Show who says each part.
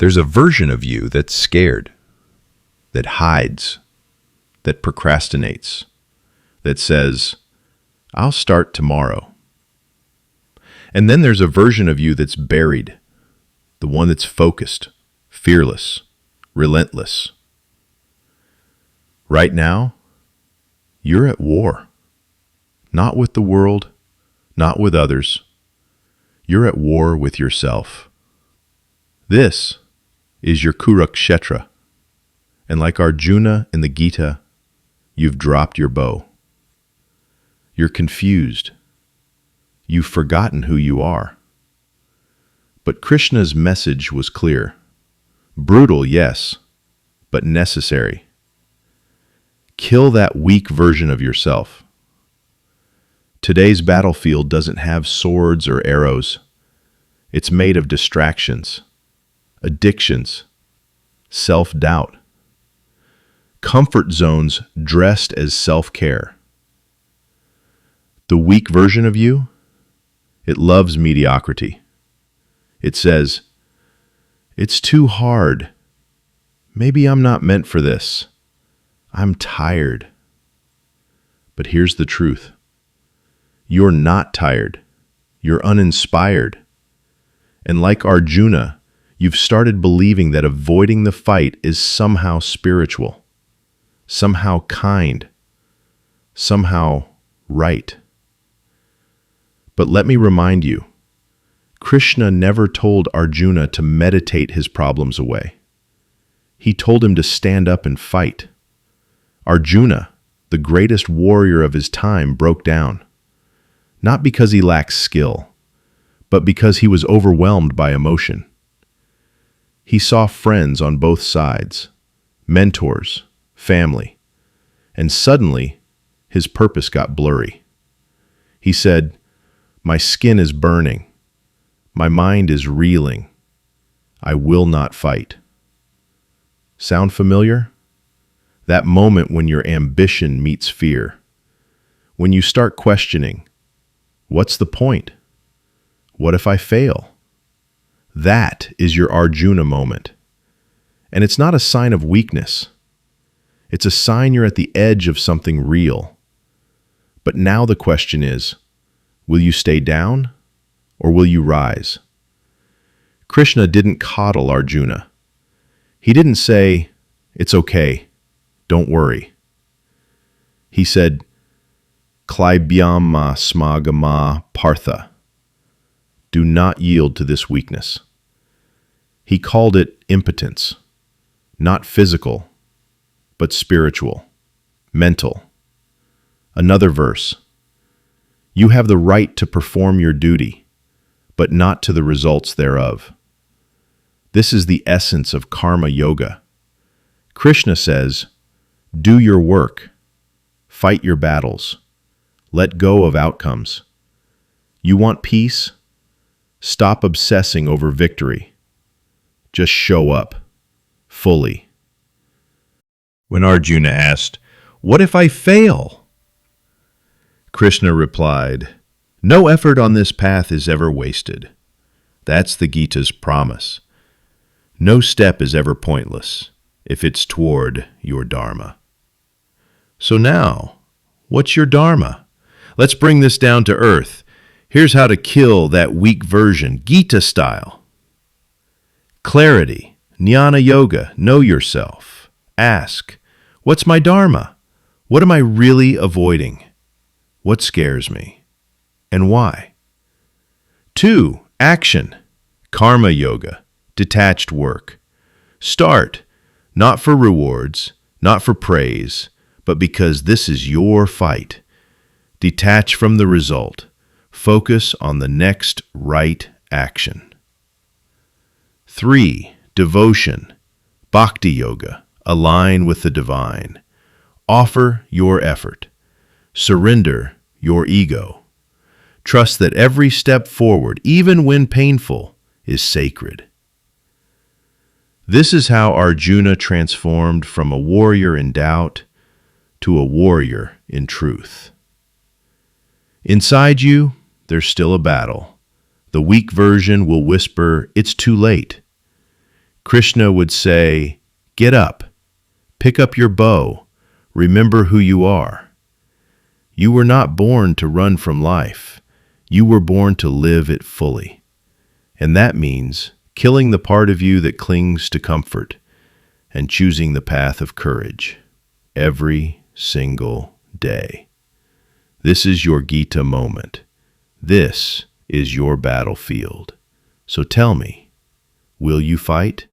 Speaker 1: There's a version of you that's scared, that hides, that procrastinates, that says, I'll start tomorrow. And then there's a version of you that's buried, the one that's focused, fearless, relentless. Right now, you're at war. Not with the world, not with others. You're at war with yourself. This is your Kurukshetra. And like Arjuna in the Gita, you've dropped your bow. You're confused. You've forgotten who you are. But Krishna's message was clear. Brutal, yes, but necessary. Kill that weak version of yourself. Today's battlefield doesn't have swords or arrows. It's made of distractions, addictions, self-doubt, comfort zones dressed as self-care. The weak version of you, it loves mediocrity. It says, it's too hard. Maybe I'm not meant for this. I'm tired. But here's the truth. You're not tired. You're uninspired. And like Arjuna, you've started believing that avoiding the fight is somehow spiritual, somehow kind, somehow right. But let me remind you, Krishna never told Arjuna to meditate his problems away. He told him to stand up and fight. Arjuna, the greatest warrior of his time, broke down. Not because he lacked skill, but because he was overwhelmed by emotion. He saw friends on both sides, mentors, family, and suddenly his purpose got blurry. He said, my skin is burning. My mind is reeling. I will not fight. Sound familiar? That moment when your ambition meets fear. When you start questioning, what's the point? What if I fail? That is your Arjuna moment. And it's not a sign of weakness. It's a sign you're at the edge of something real. But now the question is, will you stay down or will you rise? Krishna didn't coddle Arjuna. He didn't say, it's okay, don't worry. He said, Klaibyama smagama partha. Do not yield to this weakness. He called it impotence, not physical, but spiritual, mental. Another verse. You have the right to perform your duty, but not to the results thereof. This is the essence of karma yoga. Krishna says, do your work, fight your battles, let go of outcomes. You want peace? Stop obsessing over victory. Just show up, fully. When Arjuna asked, what if I fail? Krishna replied, no effort on this path is ever wasted. That's the Gita's promise. No step is ever pointless if it's toward your dharma. So now, what's your dharma? Let's bring this down to earth. Here's how to kill that weak version, Gita style. Clarity, jnana yoga, know yourself. Ask, what's my dharma? What am I really avoiding? What scares me? And why? 2, action, karma yoga, detached work. Start, not for rewards, not for praise, but because this is your fight. Detach from the result. Focus on the next right action. 3, devotion, bhakti yoga, align with the divine. Offer your effort. Surrender your ego. Trust that every step forward, even when painful, is sacred. This is how Arjuna transformed from a warrior in doubt to a warrior in truth. Inside you, there's still a battle. The weak version will whisper, it's too late. Krishna would say, "Get up, pick up your bow, remember who you are. You were not born to run from life. You were born to live it fully." And that means killing the part of you that clings to comfort and choosing the path of courage every single day. This is your Gita moment. This is your battlefield. So tell me, will you fight?